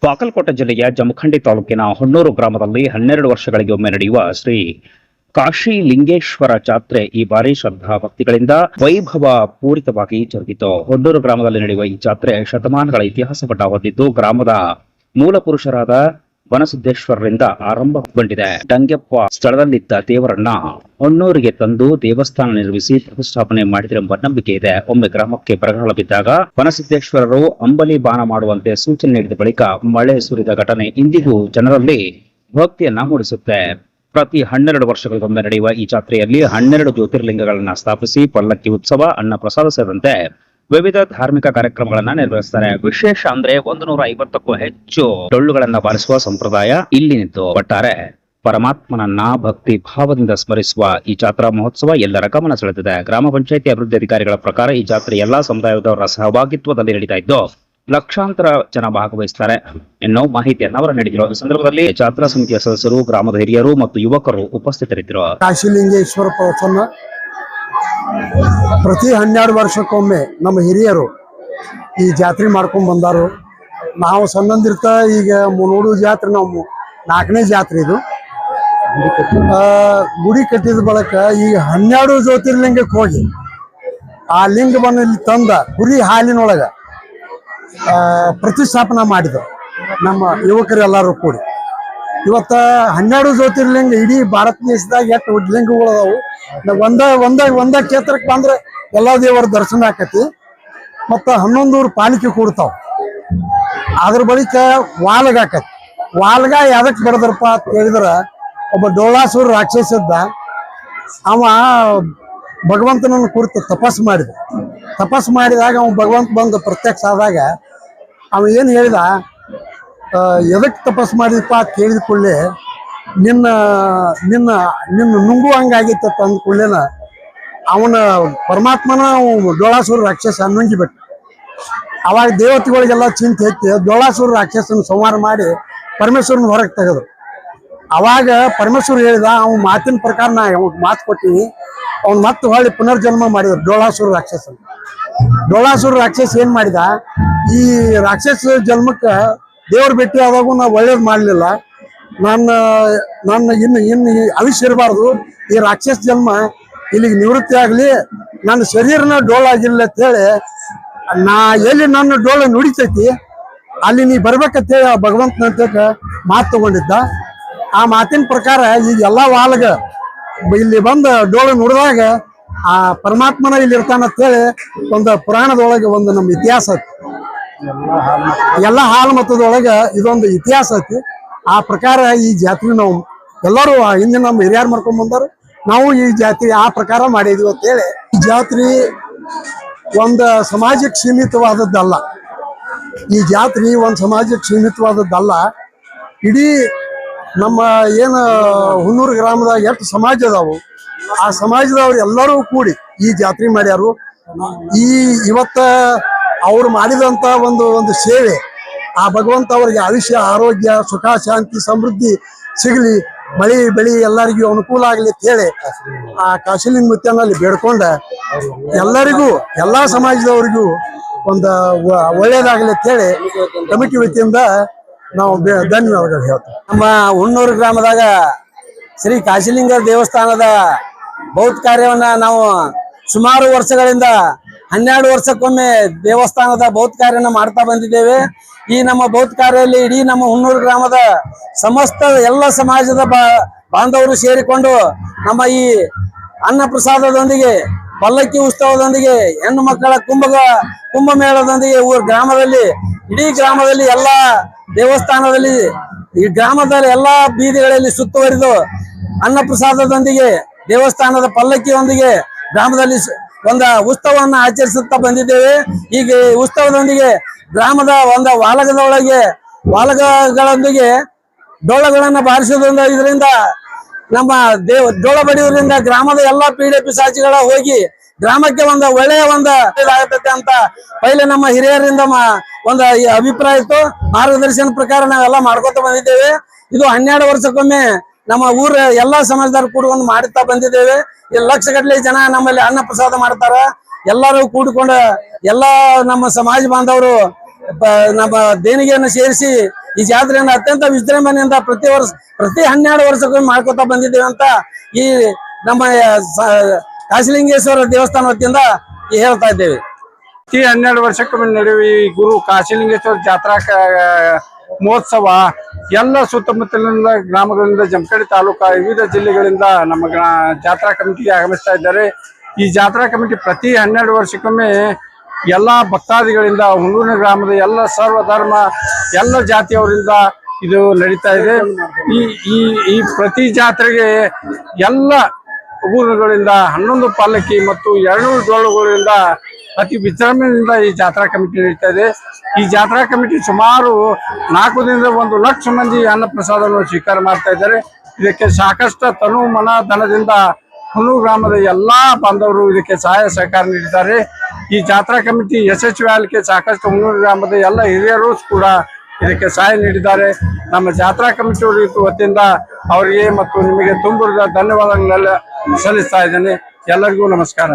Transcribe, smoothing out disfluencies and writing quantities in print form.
ಬಾಗಲಕೋಟೆ ಜಿಲ್ಲೆಯ ಜಮಖಂಡಿ ತಾಲೂಕಿನ ಹೊನ್ನೂರು ಗ್ರಾಮದಲ್ಲಿ 12 ವರ್ಷಗಳಿಗೆ ಒಮ್ಮೆ ನಡೆಯುವ ಶ್ರೀ ಕಾಶಿ ಲಿಂಗೇಶ್ವರ ಜಾತ್ರೆ ಈ ಬಾರಿ ಶ್ರದ್ಧಾ ಭಕ್ತಿಗಳಿಂದ ವೈಭವ ಪೂರಿತವಾಗಿ ಜರುಗಿತು. ಹೊನ್ನೂರು ಗ್ರಾಮದಲ್ಲಿ ನಡೆಯುವ ಈ ಜಾತ್ರೆ ಶತಮಾನಗಳ ಇತಿಹಾಸವನ್ನ ಹೊಂದಿದ್ದು, ಗ್ರಾಮದ ಮೂಲ ಪುರುಷರಾದ ವನಸಿದ್ದೇಶ್ವರರಿಂದ ಆರಂಭಗೊಂಡಿದೆ. ಡಂಗೆಪ್ಪ ಸ್ಥಳದಲ್ಲಿದ್ದ ದೇವರನ್ನ ಹೊನ್ನೂರಿಗೆ ತಂದು ದೇವಸ್ಥಾನ ನಿರ್ಮಿಸಿ ಪ್ರತಿಷ್ಠಾಪನೆ ಮಾಡಿದರೆಂಬ ನಂಬಿಕೆ ಇದೆ. ಒಮ್ಮೆ ಗ್ರಾಮಕ್ಕೆ ಬರಗಾಲ ಬಿದ್ದಾಗ ವನಸಿದ್ದೇಶ್ವರರು ಅಂಬಲಿ ಬಾಣ ಮಾಡುವಂತೆ ಸೂಚನೆ ನೀಡಿದ ಬಳಿಕ ಮಳೆ ಸುರಿದ ಘಟನೆ ಇಂದಿಗೂ ಜನರಲ್ಲಿ ಭಕ್ತಿಯನ್ನ ಮೂಡಿಸುತ್ತೆ. ಪ್ರತಿ 12 ವರ್ಷಗಳಿಗೊಮ್ಮೆ ನಡೆಯುವ ಈ ಜಾತ್ರೆಯಲ್ಲಿ 12 ಜ್ಯೋತಿರ್ಲಿಂಗಗಳನ್ನ ಸ್ಥಾಪಿಸಿ ಪಲ್ಲಕ್ಕಿ ಉತ್ಸವ, ಅನ್ನ ಪ್ರಸಾದ ಸೇರಿದಂತೆ ವಿವಿಧ ಧಾರ್ಮಿಕ ಕಾರ್ಯಕ್ರಮಗಳನ್ನ ನಿರ್ವಹಿಸುತ್ತಾರೆ. ವಿಶೇಷ ಅಂದ್ರೆ 150ಕ್ಕೂ ಹೆಚ್ಚು ಡೊಳ್ಳುಗಳನ್ನ ಬಾರಿಸುವ ಸಂಪ್ರದಾಯ ಇಲ್ಲಿನಿದ್ದು. ಒಟ್ಟಾರೆ ಪರಮಾತ್ಮನನ್ನ ಭಕ್ತಿ ಭಾವದಿಂದ ಸ್ಮರಿಸುವ ಈ ಜಾತ್ರಾ ಮಹೋತ್ಸವ ಎಲ್ಲರ ಗಮನ ಸೆಳೆದಿದೆ. ಗ್ರಾಮ ಪಂಚಾಯಿತಿ ಅಭಿವೃದ್ಧಿ ಅಧಿಕಾರಿಗಳ ಪ್ರಕಾರ ಈ ಜಾತ್ರೆ ಎಲ್ಲಾ ಸಮುದಾಯದವರ ಸಹಭಾಗಿತ್ವದಲ್ಲಿ ನಡೀತಾ ಇದ್ದು, ಲಕ್ಷಾಂತರ ಜನ ಭಾಗವಹಿಸುತ್ತಾರೆ ಎನ್ನೋ ಮಾಹಿತಿಯನ್ನು ಅವರು ನೀಡಿದರು. ಈ ಸಂದರ್ಭದಲ್ಲಿ ಜಾತ್ರಾ ಸಮಿತಿಯ ಸದಸ್ಯರು, ಗ್ರಾಮದ ಹಿರಿಯರು ಮತ್ತು ಯುವಕರು ಉಪಸ್ಥಿತರಿದ್ದರು. ಕಾಶಿಲಿಂಗೇಶ್ವರ ಪ್ರಸನ್ನ ಪ್ರತಿ 12 ವರ್ಷಕ್ಕೊಮ್ಮೆ ನಮ್ಮ ಹಿರಿಯರು ಈ ಜಾತ್ರೆ ಮಾಡ್ಕೊಂಡ್ ಬಂದಾರು. ನಾವು ಸಣ್ಣಂದಿರ್ತ ಈಗ ನೋಡು ಜಾತ್ರೆ ನಾವು 4ನೇ ಜಾತ್ರೆ ಇದು. ಗುಡಿ ಕಟ್ಟಿದ ಬಳಕ ಈಗ 12 ಜ್ಯೋತಿರ್ಲಿಂಗಕ್ಕೆ ಹೋಗಿ ಆ ಲಿಂಗವನ್ನು ಇಲ್ಲಿ ತಂದ ಕುರಿ ಹಾಲಿನೊಳಗ ಪ್ರತಿಷ್ಠಾಪನಾ ಮಾಡಿದ್ರು ನಮ್ಮ ಯುವಕರೆಲ್ಲರೂ ಕೂಡಿ. ಇವತ್ತ 12 ಜ್ಯೋತಿರ್ಲಿಂಗ ಇಡೀ ಭಾರತ ದೇಶದಾಗ ಎಷ್ಟು ಲಿಂಗಗಳು ಅದಾವು. ಒಂದ ಕ್ಷೇತ್ರಕ್ಕೆ ಬಂದ್ರೆ ಎಲ್ಲಾ ದೇವರ ದರ್ಶನ ಆಕತಿ. ಮತ್ತ 11 ಪಾಲಿಕೆ ಕೂಡ್ತಾವ. ಅದ್ರ ಬಳಿಕ ವಾಲ್ಗ ಆಕತಿ. ವಾಲ್ಗ ಯಾವ್ದಕ್ ಬಡದ್ರಪ್ಪ ಅಂತ ಹೇಳಿದ್ರ, ಒಬ್ಬ ಡೋಳಾಸುರ ರಾಕ್ಷಸದ್ದ ಅವ ಭಗವಂತನನ್ನು ಕುರಿತು ತಪಸ್ ಮಾಡಿದಾಗ ಅವ ಭಗವಂತ ಬಂದು ಪ್ರತ್ಯಕ್ಷ ಆದಾಗ ಅವ ಏನ್ ಹೇಳಿದ, ಎದಕ್ ತಪಸ್ ಮಾಡಿದಪ್ಪ ಅಂತ ಕೇಳಿದ ಕೂಡಲೇ ನಿನ್ನ ನಿನ್ನ ನಿನ್ನ ನುಂಗು ಹಂಗಾಗಿತ್ತ ಅಂದ ಕೂಡಲೇನ ಅವನ ಪರಮಾತ್ಮನ ಡೋಳಾಸುರ ರಾಕ್ಷಸ ನುಂಗಿಬಿಟ್ಟ. ಅವಾಗ ದೇವತೆಗಳಿಗೆಲ್ಲ ಚಿಂತೆ ಎತ್ತಿ ಡೋಳಾಸುರ ರಾಕ್ಷಸನ ಸಂಹಾರ ಮಾಡಿ ಪರಮೇಶ್ವರನ ಹೊರಗೆ ತೆಗೆದ್ರು. ಅವಾಗ ಪರಮೇಶ್ವರ ಹೇಳಿದ, ಅವನ ಮಾತಿನ ಪ್ರಕಾರ ನಾ ಮಾತು ಕೊಟ್ಟಿನಿ, ಅವ್ನು ಮತ್ತೆ ಹೊಳ್ಳಿ ಪುನರ್ಜನ್ಮ ಮಾಡಿದ್ರು ಡೋಳಾಸುರ ರಾಕ್ಷಸನ. ಡೋಳಾಸುರ ರಾಕ್ಷಸ ಏನ್ ಮಾಡಿದ, ಈ ರಾಕ್ಷಸ ಜನ್ಮಕ್ಕೆ ದೇವ್ರ ಭೇಟಿ ಆದಾಗೂ ನಾ ಒಳ್ಳೇದು ಮಾಡಲಿಲ್ಲ, ನನ್ನ ಇನ್ನು ಆಯುಷ್ಯ ಇರಬಾರ್ದು, ಈ ರಾಕ್ಷಸ ಜನ್ಮ ಇಲ್ಲಿಗೆ ನಿವೃತ್ತಿ ಆಗಲಿ, ನನ್ನ ಶರೀರನ ಡೋಳಾಗಿರ್ಲಿ ಅಂತ ಹೇಳಿ ನಾ ಎಲ್ಲಿ ನನ್ನ ಡೋಳ ನುಡಿತೈತಿ ಅಲ್ಲಿ ನೀ ಬರ್ಬೇಕಂತೇಳಿ ಆ ಭಗವಂತನ ಮಾತು ತಗೊಂಡಿದ್ದ. ಆ ಮಾತಿನ ಪ್ರಕಾರ ಈಗ ಎಲ್ಲಾ ವಾಲ್ಗ ಇಲ್ಲಿ ಬಂದು ಡೋಳ ನುಡಿದಾಗ ಆ ಪರಮಾತ್ಮನ ಇಲ್ಲಿ ಇರ್ತಾನ ಅಂತೇಳಿ ಒಂದು ಪುರಾಣದೊಳಗೆ ಒಂದು ನಮ್ಮ ಇತಿಹಾಸ ಐತಿ. ಎಲ್ಲ ಹಾಲು ಮತದೊಳಗೆ ಇದೊಂದು ಇತಿಹಾಸ ಐತಿ. ಆ ಪ್ರಕಾರ ಈ ಜಾತ್ರೆ ನಾವು ಎಲ್ಲರೂ ಹಿಂದಿನ ನಮ್ಮ ಹಿರಿಯರು ಮಾಡ್ಕೊಂಡ್ ಬಂದಾರು, ನಾವು ಈ ಜಾತ್ರೆ ಆ ಪ್ರಕಾರ ಮಾಡಿದ್ವಿ ಅಂತೇಳಿ. ಈ ಜಾತ್ರೆ ಒಂದು ಸಮಾಜಕ್ಕೆ ಸೀಮಿತವಾದದ್ದಲ್ಲ. ಈ ಜಾತ್ರೆ ಒಂದು ಸಮಾಜಕ್ಕೆ ಸೀಮಿತವಾದದ್ದಲ್ಲ. ಇಡೀ ನಮ್ಮ ಏನು ಹೊನ್ನೂರು ಗ್ರಾಮದಾಗ ಎಷ್ಟು ಸಮಾಜ ಅದಾವು, ಆ ಸಮಾಜದವ್ರು ಎಲ್ಲರೂ ಕೂಡಿ ಈ ಜಾತ್ರೆ ಮಾಡ್ಯಾರು. ಇವತ್ತ ಅವ್ರು ಮಾಡಿದಂತ ಒಂದು ಸೇವೆ ಆ ಭಗವಂತ ಅವರಿಗೆ ಆಯುಷ್ಯ, ಆರೋಗ್ಯ, ಸುಖ, ಶಾಂತಿ, ಸಮೃದ್ಧಿ ಸಿಗಲಿ, ಮಳಿ ಬೆಳಿ ಎಲ್ಲರಿಗೂ ಅನುಕೂಲ ಆಗ್ಲಿ ಅಂತ ಹೇಳಿ ಆ ಕಾಶಿಲಿಂಗ ಮುತ್ಯನಲ್ಲಿ ಬೇಡ್ಕೊಂಡ ಎಲ್ಲರಿಗೂ ಎಲ್ಲಾ ಸಮಾಜದವರಿಗೂ ಒಂದು ಒಳ್ಳೇದಾಗ್ಲಿ ಅಂತ ಹೇಳಿ ಕಮಿಟಿ ವತಿಯಿಂದ ನಾವು ಧನ್ಯವಾದಗಳು ಹೇಳ್ತೀವಿ. ನಮ್ಮ ಹೊನ್ನೂರು ಗ್ರಾಮದಾಗ ಶ್ರೀ ಕಾಶಿಲಿಂಗ ದೇವಸ್ಥಾನದ ಬೌದ್ಧ ಕಾರ್ಯವನ್ನ ನಾವು ಸುಮಾರು ವರ್ಷಗಳಿಂದ 12 ವರ್ಷಕ್ಕೊಮ್ಮೆ ದೇವಸ್ಥಾನದ ಬೌದ್ಧ ಕಾರ್ಯನ ಮಾಡ್ತಾ ಬಂದಿದ್ದೇವೆ. ಈ ನಮ್ಮ ಬೌದ್ಧ ಕಾರ್ಯದಲ್ಲಿ ಇಡೀ ನಮ್ಮ ಹೊನ್ನೂರು ಗ್ರಾಮದ ಸಮಸ್ತ ಎಲ್ಲ ಸಮಾಜದ ಬಾಂಧವರು ಸೇರಿಕೊಂಡು ನಮ್ಮ ಈ ಅನ್ನ ಪ್ರಸಾದದೊಂದಿಗೆ, ಪಲ್ಲಕ್ಕಿ ಉತ್ಸವದೊಂದಿಗೆ, ಹೆಣ್ಣು ಮಕ್ಕಳ ಕುಂಭಮೇಳದೊಂದಿಗೆ ಗ್ರಾಮದಲ್ಲಿ ಇಡೀ ಗ್ರಾಮದಲ್ಲಿ ಎಲ್ಲ ದೇವಸ್ಥಾನದಲ್ಲಿ ಈ ಗ್ರಾಮದ ಎಲ್ಲಾ ಬೀದಿಗಳಲ್ಲಿ ಸುತ್ತುವರಿದು ಅನ್ನ ಪ್ರಸಾದದೊಂದಿಗೆ, ದೇವಸ್ಥಾನದ ಪಲ್ಲಕ್ಕಿಯೊಂದಿಗೆ ಗ್ರಾಮದಲ್ಲಿ ಒಂದು ಉತ್ಸವವನ್ನು ಆಚರಿಸುತ್ತಾ ಬಂದಿದ್ದೇವೆ. ಈಗ ಉತ್ಸವದೊಂದಿಗೆ ಗ್ರಾಮದ ಒಂದು ವಾಲಗಳೊಂದಿಗೆ ಡೋಳಗಳನ್ನು ಬಾರಿಸುವುದರಿಂದ, ಇದರಿಂದ ನಮ್ಮ ಡೋಳ ಬಡಿಯೋದ್ರಿಂದ ಗ್ರಾಮದ ಎಲ್ಲಾ ಪೀಡೆ ಪಿಸಾಚಿಗಳ ಹೋಗಿ ಗ್ರಾಮಕ್ಕೆ ಒಂದು ಒಳ್ಳೆಯ ಇದಾಗತ್ತೆ ಅಂತ ಪೈಲೆ ನಮ್ಮ ಹಿರಿಯರಿಂದ ಒಂದು ಅಭಿಪ್ರಾಯ ಇತ್ತು. ಮಾರ್ಗದರ್ಶನ ಪ್ರಕಾರ ನಾವೆಲ್ಲ ಮಾಡ್ಕೊತ ಬಂದಿದ್ದೇವೆ. ಇದು 12 ವರ್ಷಕ್ಕೊಮ್ಮೆ ನಮ್ಮ ಊರ ಎಲ್ಲಾ ಸಮಾಜದವ್ರು ಕೂಡಿಕೊಂಡು ಮಾಡುತ್ತಾ ಬಂದಿದ್ದೇವೆ. ಇಲ್ಲಿ ಲಕ್ಷಗಟ್ಟಲೆ ಜನ ನಮ್ಮಲ್ಲಿ ಅನ್ನ ಪ್ರಸಾದ ಮಾಡ್ತಾರ. ಎಲ್ಲರೂ ಕೂಡಿಕೊಂಡು ಎಲ್ಲಾ ನಮ್ಮ ಸಮಾಜ ಬಾಂಧವರು ನಮ್ಮ ದೇಣಿಗೆಯನ್ನು ಸೇರಿಸಿ ಈ ಜಾತ್ರೆಯನ್ನು ಅತ್ಯಂತ ವಿಜೃಂಭಣೆಯಿಂದ ಪ್ರತಿ 12 ವರ್ಷಕ್ಕೊಮ್ಮೆ ಮಾಡ್ಕೊತಾ ಬಂದಿದ್ದೇವೆ ಅಂತ ಈ ನಮ್ಮ ಕಾಶಿಲಿಂಗೇಶ್ವರ ದೇವಸ್ಥಾನ ವತಿಯಿಂದ ಹೇಳ್ತಾ ಇದ್ದೇವೆ. ಪ್ರತಿ 12 ವರ್ಷಕ್ಕೊಮ್ಮೆ ನಡೆಯುವ ಈ ಗುರು ಕಾಶಿಲಿಂಗೇಶ್ವರ ಜಾತ್ರಾ ಮಹೋತ್ಸವ ಎಲ್ಲ ಸುತ್ತಮುತ್ತಲಿನ ಗ್ರಾಮಗಳಿಂದ, ಜಮಖಂಡಿ ತಾಲೂಕಾ ವಿವಿಧ ಜಿಲ್ಲೆಗಳಿಂದ ನಮ್ಮ ಜಾತ್ರಾ ಕಮಿಟಿಗೆ ಆಗಮಿಸ್ತಾ ಇದ್ದಾರೆ. ಈ ಜಾತ್ರಾ ಕಮಿಟಿ ಪ್ರತಿ 12 ವರ್ಷಕ್ಕೊಮ್ಮೆ ಎಲ್ಲಾ ಭಕ್ತಾದಿಗಳಿಂದ, ಹುಣೂರಿನ ಗ್ರಾಮದ ಎಲ್ಲ ಸರ್ವ ಧರ್ಮ ಎಲ್ಲ ಜಾತಿಯವರಿಂದ ಇದು ನಡೀತಾ ಇದೆ. ಈ ಪ್ರತಿ ಜಾತ್ರೆಗೆ ಎಲ್ಲ ಊರುಗಳಿಂದ 11 ಪಾಲಕಿ ಮತ್ತು 200 ಡೋಳುಗಳಿಂದ ಅತಿ ವಿಜೃಂಭಣೆಯಿಂದ ಈ ಜಾತ್ರಾ ಕಮಿಟಿ ನಡೀತಾ ಇದೆ. ಈ ಜಾತ್ರಾ ಕಮಿಟಿ ಸುಮಾರು 4 ದಿನದಿಂದ 1 ಲಕ್ಷ ಮಂದಿ ಅನ್ನ ಪ್ರಸಾದವನ್ನು ಸ್ವೀಕಾರ ಮಾಡ್ತಾ ಇದ್ದಾರೆ. ಇದಕ್ಕೆ ಸಾಕಷ್ಟು ತನು ಮನ ಧನದಿಂದ ಹುಣೂರು ಗ್ರಾಮದ ಎಲ್ಲಾ ಬಾಂಧವರು ಇದಕ್ಕೆ ಸಹಾಯ ಸಹಕಾರ ನೀಡಿದ್ದಾರೆ. ಈ ಜಾತ್ರಾ ಕಮಿಟಿ ಯಶಸ್ವಿ ಆಗಲಿಕ್ಕೆ ಸಾಕಷ್ಟು ಹುಣೂರು ಗ್ರಾಮದ ಎಲ್ಲ ಹಿರಿಯರು ಕೂಡ ಇದಕ್ಕೆ ಸಹಾಯ ನೀಡಿದ್ದಾರೆ. ನಮ್ಮ ಜಾತ್ರಾ ಕಮಿಟಿ ವತಿಯಿಂದ ಅವರಿಗೆ ಮತ್ತು ನಿಮಗೆ ತುಂಬ ಧನ್ಯವಾದಗಳೆಲ್ಲ ಸಲ್ಲಿಸ್ತಾ ಇದ್ದೇನೆ. ಎಲ್ಲರಿಗೂ ನಮಸ್ಕಾರ.